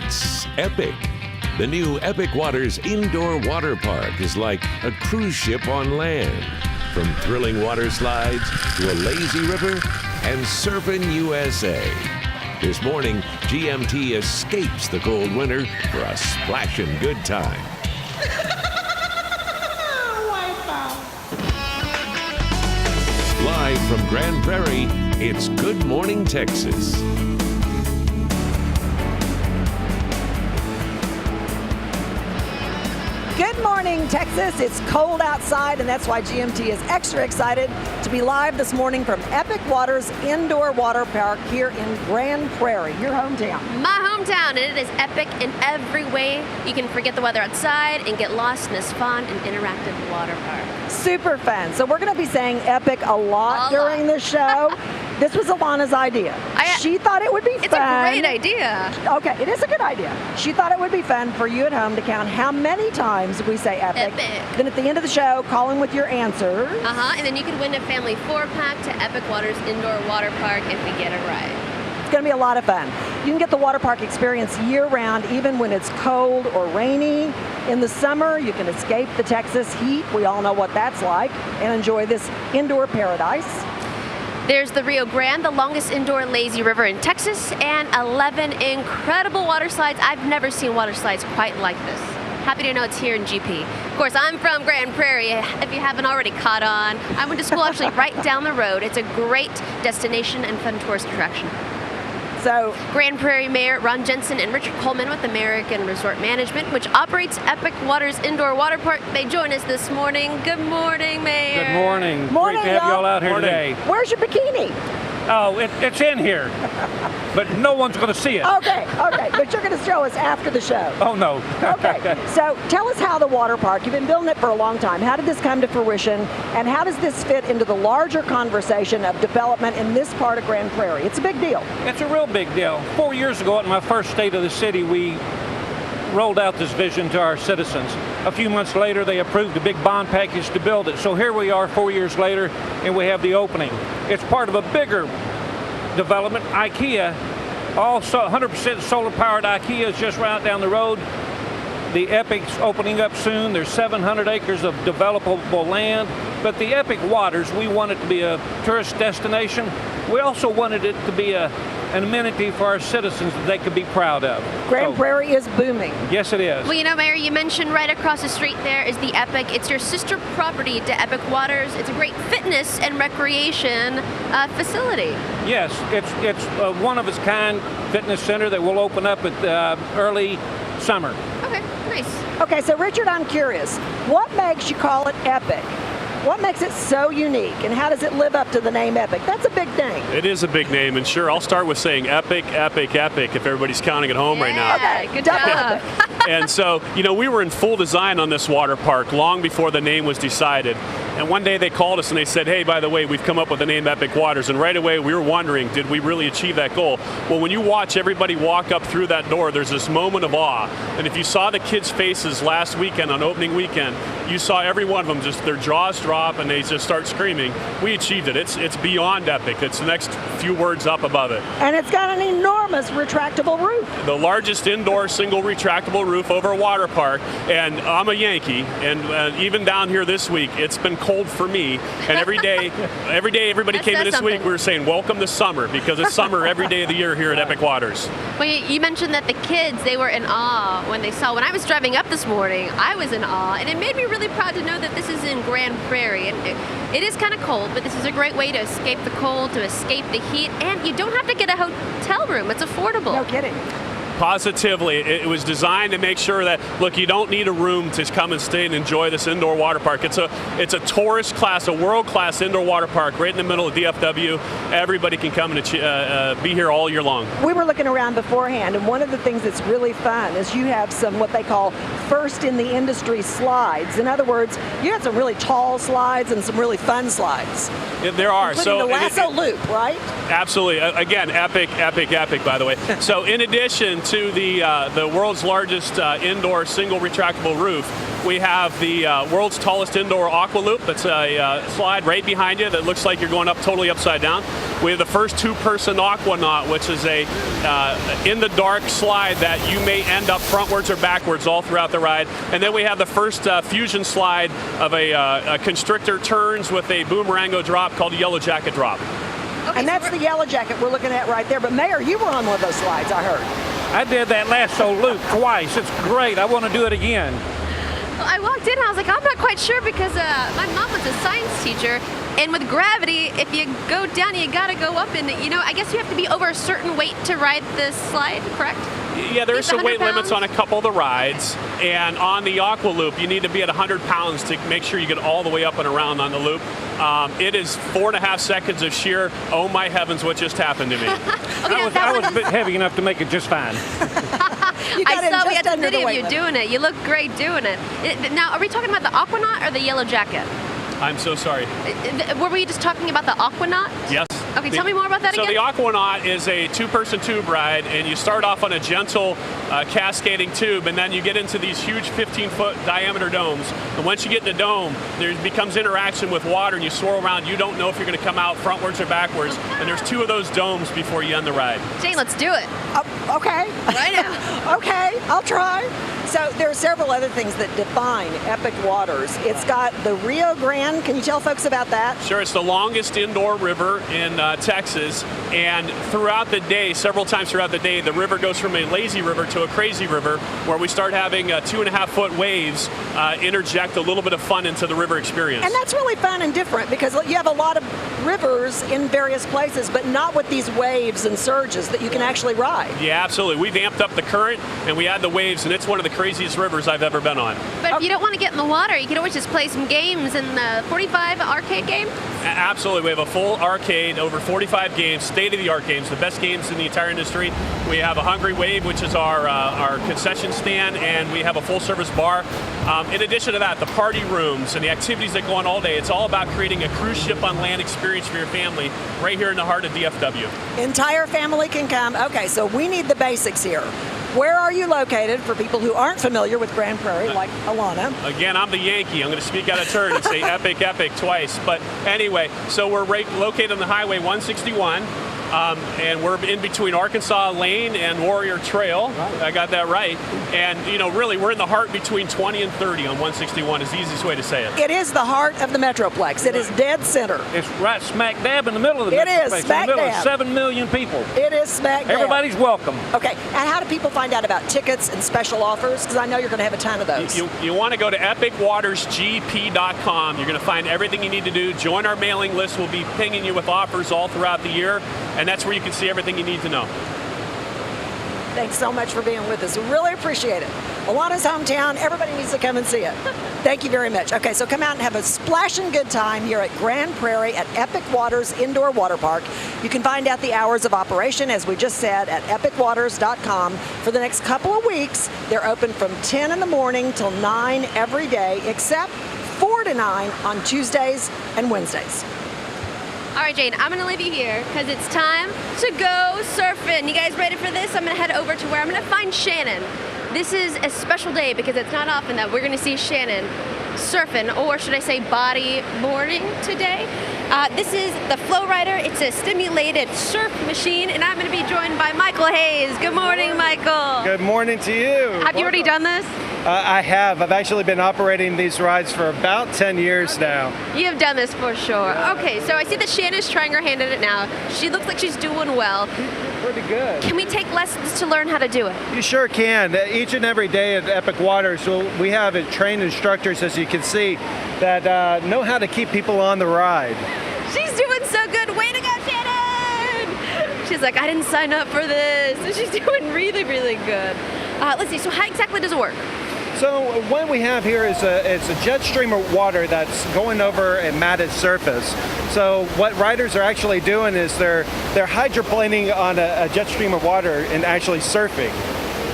It's epic. The new Epic Waters Indoor Water Park is like a cruise ship on land. From thrilling water slides to a lazy river and surfing USA. This morning, GMT escapes the cold winter for a splashing good time. Live from Grand Prairie, it's Good Morning Texas. Good morning, Texas. It's cold outside, and that's why GMT is extra excited to be live this morning from Epic Waters Indoor Water Park here in Grand Prairie, your hometown. My hometown, and it is epic in every way. You can forget the weather outside and get lost in this fun and interactive water park. Super fun. So we're going to be saying epic a lot during the show. This was Alana's idea. She thought it would be fun. It's a great idea. Okay, it is a good idea. She thought it would be fun for you at home to count how many times we say epic. Then at the end of the show, call in with your answers. And then you could win a family 4-pack to Epic Waters Indoor Water Park if we get it right. It's going to be a lot of fun. You can get the water park experience year-round, even when it's cold or rainy. In the summer, you can escape the Texas heat. We all know what that's like, and enjoy this indoor paradise. There's the Rio Grande, the longest indoor lazy river in Texas, and 11 incredible water slides. I've never seen water slides quite like this. Happy to know it's here in GP. Of course, I'm from Grand Prairie, if you haven't already caught on. I went to school actually right down the road. It's a great destination and fun tourist attraction. So, Grand Prairie Mayor Ron Jensen and Richard Coleman with American Resort Management, which operates Epic Waters Indoor Water Park. They join us this morning. Good morning, Mayor. Good morning. Morning, Great to have you all out here today. Where's your bikini? Oh, it's in here, but no one's going to see it. Okay, but you're going to show us after the show. Oh, no. Okay, so tell us how the water park, you've been building it for a long time. How did this come to fruition, and how does this fit into the larger conversation of development in this part of Grand Prairie? It's a big deal. It's a real big deal. 4 years ago, at my first state of the city, we rolled out this vision to our citizens. A few months later, they approved a big bond package to build it. So here we are 4 years later, and we have the opening. It's part of a bigger development. IKEA, also 100% solar-powered IKEA is just right down the road. The Epic's opening up soon. There's 700 acres of developable land. But the Epic Waters, we want it to be a tourist destination. We also wanted it to be an amenity for our citizens that they could be proud of. Grand Prairie is booming. Yes, it is. Well, you know, Mayor, you mentioned right across the street there is the Epic. It's your sister property to Epic Waters. It's a great fitness and recreation facility. Yes, it's a one-of-its-kind fitness center that will open up at early summer. Okay, nice. Okay, so Richard, I'm curious. What makes you call it Epic? What makes it so unique, and how does it live up to the name Epic? That's a big name. It is a big name, and sure, I'll start with saying epic, epic, epic, if everybody's counting at home right now. Okay, good job. And so, you know, we were in full design on this water park long before the name was decided. And one day they called us and they said, hey, by the way, we've come up with the name Epic Waters. And right away we were wondering, did we really achieve that goal? Well, when you watch everybody walk up through that door, there's this moment of awe. And if you saw the kids' faces last weekend on opening weekend, you saw every one of them just their jaws drop and they just start screaming. We achieved it. It's beyond epic. It's the next few words up above it. And it's got an enormous retractable roof. The largest indoor single retractable roof over a water park. And I'm a Yankee, and even down here this week, it's been cold for me. And every day everybody came in this week, we were saying, welcome to summer, because it's summer every day of the year here at Epic Waters. Well, you mentioned that the kids, they were in awe when they saw. When I was driving up this morning, I was in awe, and it made me really proud to know that this is in Grand Prairie. And it is kind of cold, but this is a great way to escape the cold, to escape the heat, and you don't have to get a hotel room. It's affordable. No kidding. Positively, it was designed to make sure that, look, you don't need a room to come and stay and enjoy this indoor water park. It's a tourist class, a world-class indoor water park right in the middle of DFW. Everybody can come and be here all year long. We were looking around beforehand, and one of the things that's really fun is you have some what they call first in the industry slides. In other words, you have some really tall slides and some really fun slides. There are. Including the lasso loop, right? Absolutely. Again, epic, epic, epic, by the way. So in addition to the world's largest indoor single retractable roof, We have the world's tallest indoor aqua loop. That's a slide right behind you that looks like you're going up totally upside down. We have the first two-person aquanaut, which is a in-the-dark slide that you may end up frontwards or backwards all throughout the ride. And then we have the first fusion slide of a constrictor turns with a boomerango drop called a yellow jacket drop. Okay, and that's the yellow jacket we're looking at right there. But Mayor, you were on one of those slides, I heard. I did that lasso loop twice. It's great. I want to do it again. Well, I walked in and I was like, I'm not quite sure because my mom was a science teacher. And with gravity, if you go down, you got to go up. And, I guess you have to be over a certain weight to ride this slide, correct? Yeah, there are some weight limits pounds? on a couple of the rides. And on the aqua loop, you need to be at 100 pounds to make sure you get all the way up and around on the loop. It is 4.5 seconds of sheer, oh my heavens, what just happened to me. Okay, I was a bit heavy enough to make it just fine. I saw we had the video of you doing it. You look great doing it. Now, are we talking about the aquanaut or the yellow jacket? I'm so sorry. Were we just talking about the aquanaut? Yes. Okay, tell me more about that again. So the aquanaut is a two-person tube ride, and you start off on a gentle cascading tube, and then you get into these huge 15-foot diameter domes. And once you get in the dome, there becomes interaction with water, and you swirl around. You don't know if you're going to come out frontwards or backwards, and there's 2 of those domes before you end the ride. Jane, let's do it. Okay. Right now. Okay, I'll try. So there are several other things that define Epic Waters. It's got the Rio Grande. Can you tell folks about that? Sure, it's the longest indoor river in Texas, and throughout the day, several times throughout the day, the river goes from a lazy river to a crazy river, where we start having 2.5-foot waves interject a little bit of fun into the river experience. And that's really fun and different because you have a lot of rivers in various places, but not with these waves and surges that you can actually ride. Yeah, absolutely. We've amped up the current, and we add the waves, and it's one of the craziest rivers I've ever been on. But if you don't want to get in the water, you can always just play some games in the 45 arcade game? Absolutely. We have a full arcade, over 45 games, state-of-the-art games, the best games in the entire industry. We have a Hungry Wave, which is our concession stand, and we have a full-service bar. In addition to that, the party rooms and the activities that go on all day, it's all about creating a cruise ship on land experience for your family right here in the heart of DFW. Entire family can come. Okay, so we need the basics here. Where are you located for people who aren't familiar with Grand Prairie, like Alana? Again, I'm the Yankee. I'm going to speak out of turn and say epic, epic twice. But anyway, so we're located on the Highway 161. And we're in between Arkansas Lane and Warrior Trail. Right. I got that right. And, really, we're in the heart between 20 and 30 on 161 is the easiest way to say it. It is the heart of the Metroplex. It is dead center. It's right smack dab in the middle of the Metroplex. It is smack in the middle dab. Of 7 million people. It is smack dab. Everybody's welcome. Okay, and how do people find out about tickets and special offers? Because I know you're going to have a ton of those. You want to go to epicwatersgp.com. You're going to find everything you need to do. Join our mailing list. We'll be pinging you with offers all throughout the year. And that's where you can see everything you need to know. Thanks so much for being with us. We really appreciate it. Alana's hometown. Everybody needs to come and see it. Thank you very much. Okay, so come out and have a splashing good time here at Grand Prairie at Epic Waters Indoor Water Park. You can find out the hours of operation, as we just said, at epicwaters.com. For the next couple of weeks, they're open from 10 in the morning till 9 every day, except 4 to 9 on Tuesdays and Wednesdays. All right, Jane, I'm going to leave you here because it's time to go surfing. You guys ready for this? I'm going to head over to where I'm going to find Shannon. This is a special day because it's not often that we're going to see Shannon surfing, or should I say bodyboarding today. This is the FlowRider. It's a stimulated surf machine, and I'm going to be joined by Michael Hayes. Good morning, Michael. Good morning to you. Have you already done this? I have. I've actually been operating these rides for about 10 years now. You have done this for sure. Okay, so I see that Shannon's trying her hand at it now. She looks like she's doing well. Pretty good. Can we take lessons to learn how to do it? You sure can. Each and every day at Epic Waters, we have trained instructors, as you can see, that know how to keep people on the ride. She's doing so good. Way to go, Shannon! She's like, I didn't sign up for this. And she's doing really, really good. Let's see, so how exactly does it work? So what we have here is it's a jet stream of water that's going over a matted surface. So what riders are actually doing is they're hydroplaning on a jet stream of water and actually surfing,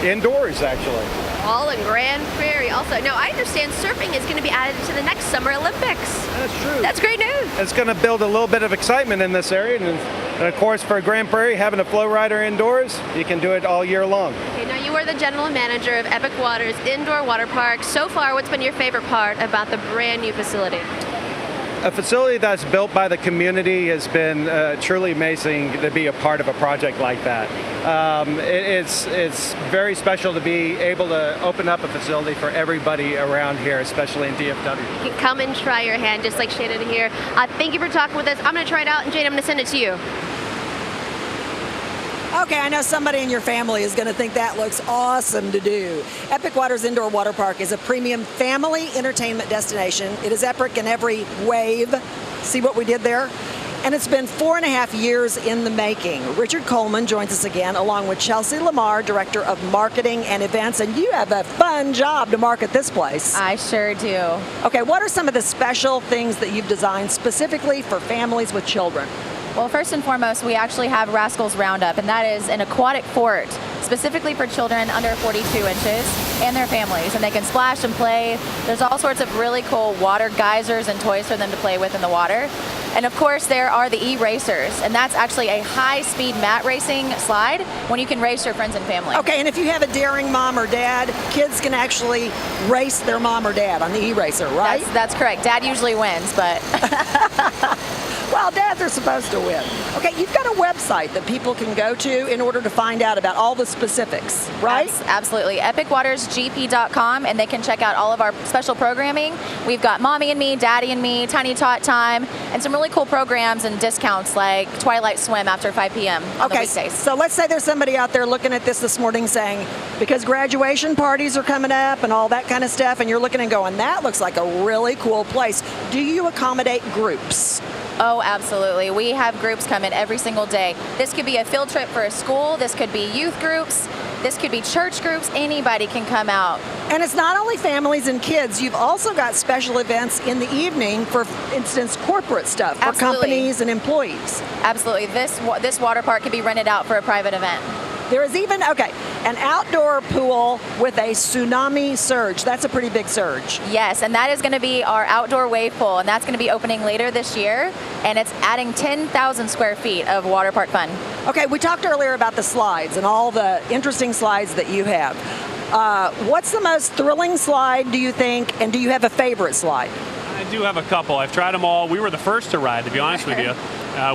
indoors actually. All in Grand Prairie also. Now, I understand surfing is going to be added to the next Summer Olympics. That's true. That's great news. It's going to build a little bit of excitement in this area. And of course, for Grand Prairie, having a FlowRider indoors, you can do it all year long. Okay, now you are the general manager of Epic Waters Indoor Water Park. So far, what's been your favorite part about the brand new facility? A facility that's built by the community has been truly amazing to be a part of a project like that. It's very special to be able to open up a facility for everybody around here, especially in DFW. You can come and try your hand just like Shannon here. Thank you for talking with us. I'm going to try it out, and Jane, I'm going to send it to you. Okay, I know somebody in your family is going to think that looks awesome to do. Epic Waters Indoor Water Park is a premium family entertainment destination. It is epic in every wave. See what we did there? And it's been 4.5 years in the making. Richard Coleman joins us again, along with Chelsea Lamar, Director of Marketing and Events. And you have a fun job to market this place. I sure do. Okay, what are some of the special things that you've designed specifically for families with children? Well, first and foremost, we actually have Rascals Roundup, and that is an aquatic fort specifically for children under 42 inches and their families, and they can splash and play. There's all sorts of really cool water geysers and toys for them to play with in the water. And of course, there are the e-racers, and that's actually a high-speed mat racing slide when you can race your friends and family. Okay, and if you have a daring mom or dad, kids can actually race their mom or dad on the e-racer, right? That's correct. Dad usually wins, but... Well, dads are supposed to win. Okay, you've got a website that people can go to in order to find out about all the specifics, right? Absolutely. EpicWatersGP.com, and they can check out all of our special programming. We've got Mommy and Me, Daddy and Me, Tiny Tot Time, and some really cool programs and discounts like Twilight Swim after 5 p.m. on the weekdays. So let's say there's somebody out there looking at this morning saying, because graduation parties are coming up and all that kind of stuff, and you're looking and going, that looks like a really cool place. Do you accommodate groups? Oh, absolutely. We have groups come in every single day. This could be a field trip for a school. This could be youth groups. This could be church groups. Anybody can come out. And it's not only families and kids. You've also got special events in the evening, for instance, corporate stuff for companies and employees. Absolutely. This water park could be rented out for a private event. There is even, an outdoor pool with a tsunami surge. That's a pretty big surge. Yes, and that is going to be our outdoor wave pool, and that's going to be opening later this year, and it's adding 10,000 square feet of water park fun. Okay, we talked earlier about the slides and all the interesting slides that you have. What's the most thrilling slide, do you think, and do you have a favorite slide? I do have a couple. I've tried them all. We were the first to ride, to be honest with you.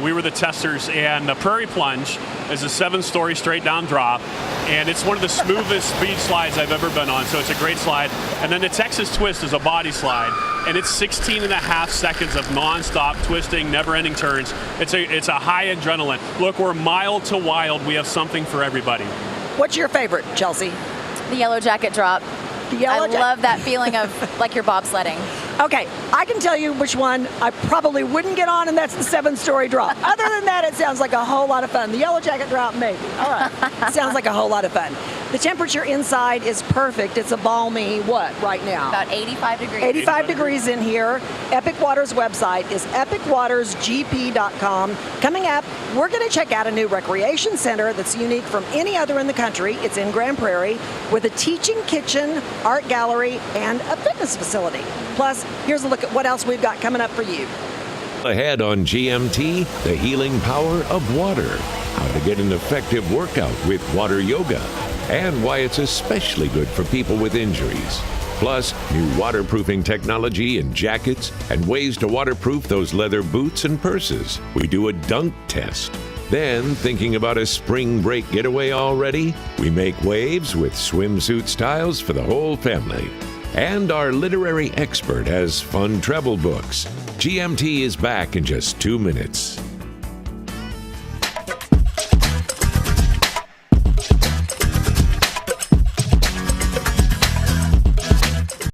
We were the testers, and the Prairie Plunge is a 7-story straight down drop, and it's one of the smoothest speed slides I've ever been on, so it's a great slide. And then the Texas Twist is a body slide, and it's 16.5 seconds of non-stop twisting, never-ending turns. It's a high adrenaline. Look, we're mild to wild. We have something for everybody. What's your favorite, Chelsea? The Yellow Jacket drop. I love that feeling of like you're bobsledding. Okay, I can tell you which one I probably wouldn't get on, and that's the 7-story drop. Other than that, it sounds like a whole lot of fun. The Yellow Jacket drop, maybe. All right, sounds like a whole lot of fun. The temperature inside is perfect. It's a balmy, what, right now? About 85 degrees. 85 degrees in here. Epic Waters website is epicwatersgp.com. Coming up, we're going to check out a new recreation center that's unique from any other in the country. It's in Grand Prairie with a teaching kitchen, art gallery, and a fitness facility. Plus, here's a look at what else we've got coming up for you. Ahead on GMT, the healing power of water, how to get an effective workout with water yoga, and why it's especially good for people with injuries. Plus, new waterproofing technology in jackets and ways to waterproof those leather boots and purses. We do a dunk test. Then, thinking about a spring break getaway already? We make waves with swimsuit styles for the whole family. And our literary expert has fun travel books. GMT is back in just 2 minutes.